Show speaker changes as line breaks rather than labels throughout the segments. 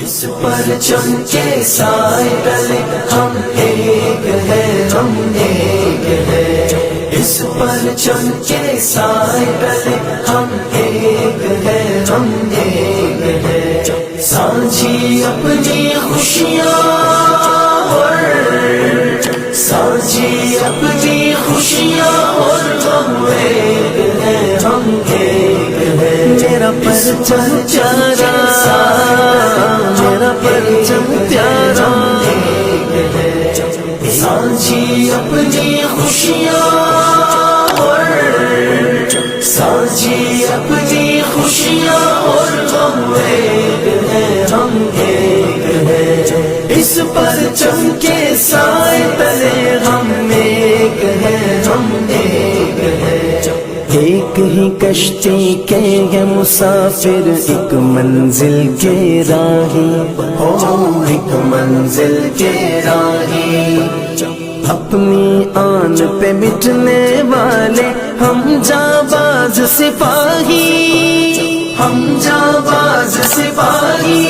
اس پرچم کے سائے تلے ہم ایک ہیں، ہم ایک ہیں، اس پرچم کے سائے تلے ہم ایک ہیں، ہم ایک ہیں، سانجھی اپنی خوشیاں اور سانجھی اپنی خوشیاں اور ہم ایک ہیں، ہم ایک ہیں، میرا پرچم پیارا، میرا پرچم پیارا، سانجھی اپنی خوشیاں اور سانجھی اپنی خوشیاں اور ہم ایک ہیں، ہم ایک ہیں، اس پرچم کے سائے تلے ہم ایک ہیں، ہم ایک ہیں، ایک ہی کشتی کے ہیں مسافر، ایک منزل کے راہی، ایک منزل کے راہی، اپنی آن پہ مٹنے والے ہم جانباز سپاہی، ہم جانباز سپاہی،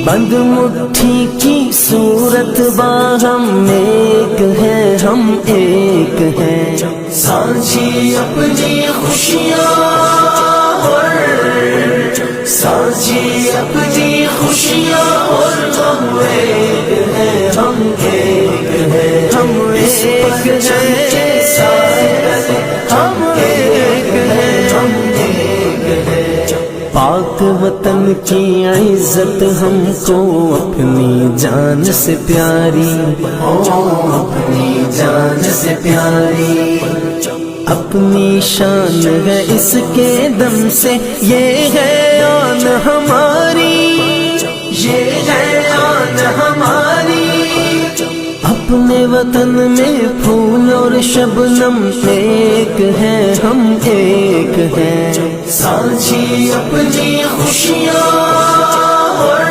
بند مٹھی کی صورت باہم ایک ہے، ہم ایک ہیں، سانجھی اپنی خوشیاں اور سانجھی اپنی خوشیاں اور ہم ایک ہیں، ہم ایک ہیں، ہم ایک ہیں، ہم ایک ہیں، ہم ایک ہیں، پاک وطن کی عزت ہم کو اپنی جان سے پیاری، اپنی جان سے پیاری، اپنی شان ہے اس کے دم سے، یہ ہے آن ہماری، یہ ہے آن ہماری، اپنے وطن میں پھول اور شبنم ایک ہیں، ہم ایک ہیں، سانجھی اپنی خوشیاں اور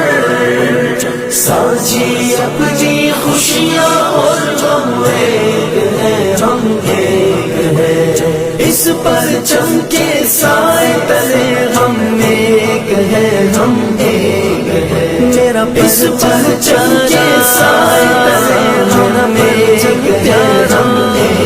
سانجھی اپنی خوشیاں اور ہم ایک ہیں، ہم ایک ہیں، اس پرچم کے سائے تلے ہم ایک ہیں، ہم ایک ہیں، میرا پرچم کے سائے تلے ہم ایک ہیں، ہم ایک